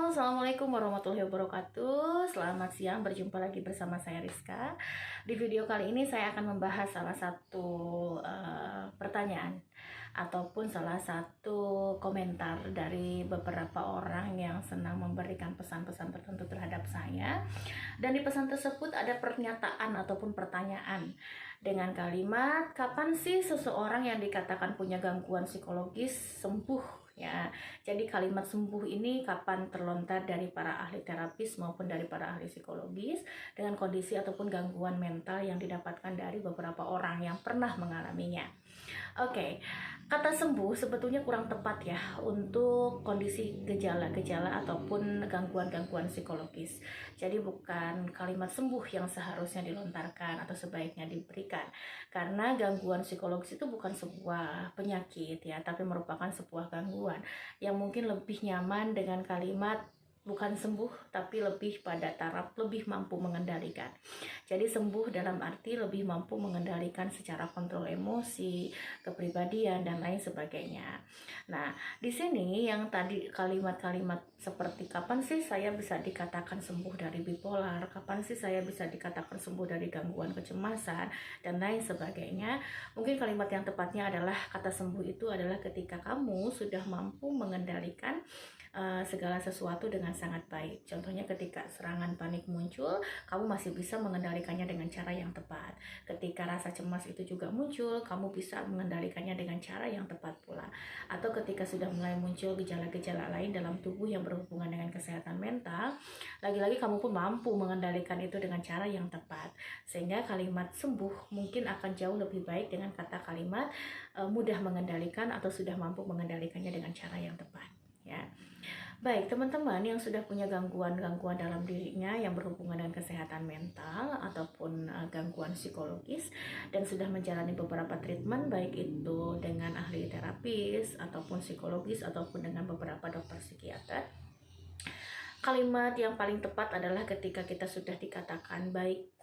Assalamualaikum warahmatullahi wabarakatuh. Selamat siang, berjumpa lagi bersama saya Rizka. Di video kali ini saya akan membahas salah satu pertanyaan ataupun salah satu komentar dari beberapa orang yang senang memberikan pesan-pesan tertentu terhadap saya. Dan di pesan tersebut ada pernyataan ataupun pertanyaan dengan kalimat, kapan sih seseorang yang dikatakan punya gangguan psikologis sembuh? Ya, jadi kalimat sembuh ini kapan terlontar dari para ahli terapis maupun dari para ahli psikologis dengan kondisi ataupun gangguan mental yang didapatkan dari beberapa orang yang pernah mengalaminya. Oke, kata sembuh sebetulnya kurang tepat ya untuk kondisi gejala-gejala ataupun gangguan-gangguan psikologis. Jadi bukan kalimat sembuh yang seharusnya dilontarkan atau sebaiknya diberikan. Karena gangguan psikologis itu bukan sebuah penyakit ya, tapi merupakan sebuah gangguan yang mungkin lebih nyaman dengan kalimat bukan sembuh tapi lebih pada taraf lebih mampu mengendalikan. Jadi sembuh dalam arti lebih mampu mengendalikan secara kontrol emosi, kepribadian dan lain sebagainya. Nah, di sini yang tadi kalimat-kalimat seperti kapan sih saya bisa dikatakan sembuh dari bipolar, kapan sih saya bisa dikatakan sembuh dari gangguan kecemasan dan lain sebagainya. Mungkin kalimat yang tepatnya adalah kata sembuh itu adalah ketika kamu sudah mampu mengendalikan segala sesuatu dengan sangat baik. Contohnya ketika serangan panik muncul, kamu masih bisa mengendalikannya dengan cara yang tepat. Ketika rasa cemas itu juga muncul, kamu bisa mengendalikannya dengan cara yang tepat pula. Atau ketika sudah mulai muncul gejala-gejala lain dalam tubuh yang berhubungan dengan kesehatan mental, lagi-lagi kamu pun mampu mengendalikan itu dengan cara yang tepat. Sehingga kalimat sembuh mungkin akan jauh lebih baik dengan kata kalimat mudah mengendalikan atau sudah mampu mengendalikannya dengan cara yang tepat. Ya. Baik, teman-teman yang sudah punya gangguan-gangguan dalam dirinya yang berhubungan dengan kesehatan mental ataupun gangguan psikologis dan sudah menjalani beberapa treatment baik itu dengan ahli terapis ataupun psikologis ataupun dengan beberapa dokter psikiater. Kalimat yang paling tepat adalah ketika kita sudah dikatakan baik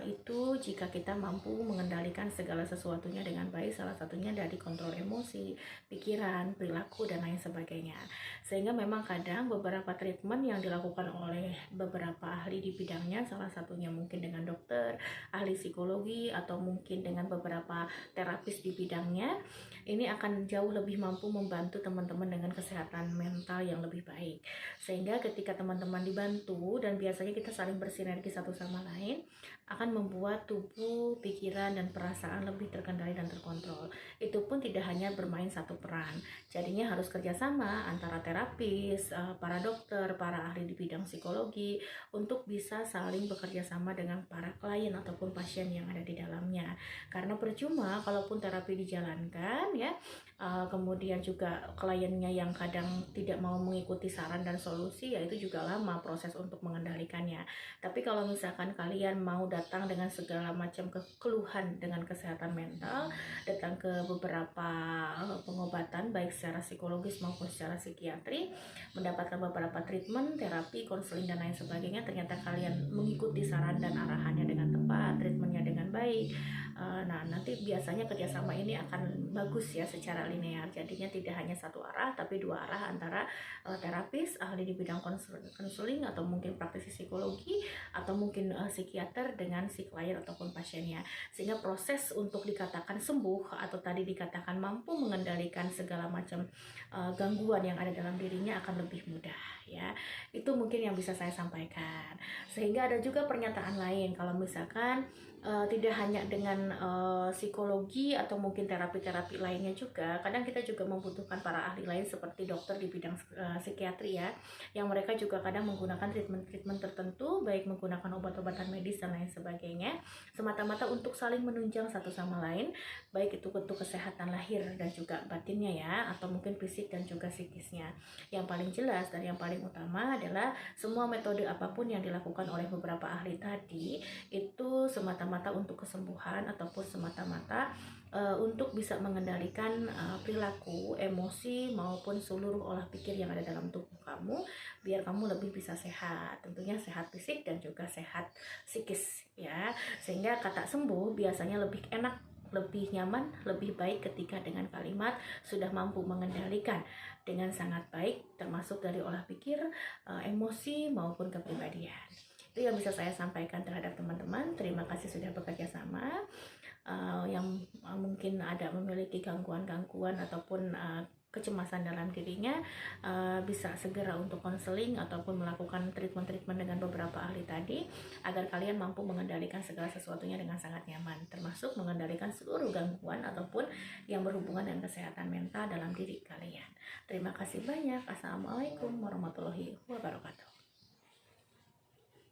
itu jika kita mampu mengendalikan segala sesuatunya dengan baik, salah satunya dari kontrol emosi, pikiran, perilaku, dan lain sebagainya. Sehingga memang kadang beberapa treatment yang dilakukan oleh beberapa ahli di bidangnya, salah satunya mungkin dengan dokter, ahli psikologi, atau mungkin dengan beberapa terapis di bidangnya, ini akan jauh lebih mampu membantu teman-teman dengan kesehatan mental yang lebih baik. Sehingga ketika teman-teman dibantu dan biasanya kita saling bersinergi satu sama lain, akan membuat tubuh, pikiran, dan perasaan lebih terkendali dan terkontrol. Itu pun tidak hanya bermain satu peran. Jadinya harus kerjasama antara terapis, para dokter, para ahli di bidang psikologi untuk bisa saling bekerja sama dengan para klien ataupun pasien yang ada di dalamnya. Karena percuma kalaupun terapi dijalankan ya, kemudian juga kliennya yang kadang tidak mau mengikuti saran dan solusi, ya itu juga lama proses untuk mengendalikannya. Tapi kalau misalkan kalian mau datang dengan segala macam keluhan dengan kesehatan mental, datang ke beberapa pengobatan baik secara psikologis maupun secara psikiatri, mendapatkan beberapa treatment, terapi, konseling dan lain sebagainya, ternyata kalian mengikuti saran dan arahannya dengan tepat, treatmentnya dengan baik, nah nanti biasanya kerjasama ini akan bagus ya secara linear. Jadinya tidak hanya satu arah tapi dua arah antara terapis, ahli di bidang konseling atau mungkin praktisi psikologi atau mungkin psikiater dengan si klien ataupun pasiennya, sehingga proses untuk dikatakan sembuh atau tadi dikatakan mampu mengendalikan segala macam gangguan yang ada dalam dirinya akan lebih mudah ya. Itu mungkin yang bisa saya sampaikan. Sehingga ada juga pernyataan lain kalau misalkan tidak hanya dengan psikologi atau mungkin terapi-terapi lainnya juga, kadang kita juga membutuhkan para ahli lain seperti dokter di bidang psikiatri ya, yang mereka juga kadang menggunakan treatment-treatment tertentu, baik menggunakan obat-obatan medis dan lain sebagainya, semata-mata untuk saling menunjang satu sama lain, baik itu untuk kesehatan lahir dan juga batinnya ya, atau mungkin fisik dan juga psikisnya. Yang paling jelas dan yang paling utama adalah semua metode apapun yang dilakukan oleh beberapa ahli tadi itu semata-mata untuk kesembuhan ataupun semata-mata untuk bisa mengendalikan perilaku, emosi maupun seluruh olah pikir yang ada dalam tubuh kamu biar kamu lebih bisa sehat, tentunya sehat fisik dan juga sehat psikis ya. Sehingga kata sembuh biasanya lebih enak lebih nyaman, lebih baik ketika dengan kalimat sudah mampu mengendalikan dengan sangat baik, termasuk dari olah pikir, emosi maupun kepribadian. Itu yang bisa saya sampaikan terhadap teman-teman. Terima kasih sudah bekerja sama. Yang mungkin ada memiliki gangguan-gangguan ataupun kecemasan dalam dirinya, bisa segera untuk konseling ataupun melakukan treatment-treatment dengan beberapa ahli tadi, agar kalian mampu mengendalikan segala sesuatunya dengan sangat nyaman, termasuk mengendalikan seluruh gangguan ataupun yang berhubungan dengan kesehatan mental dalam diri kalian. Terima kasih banyak. Assalamualaikum warahmatullahi wabarakatuh.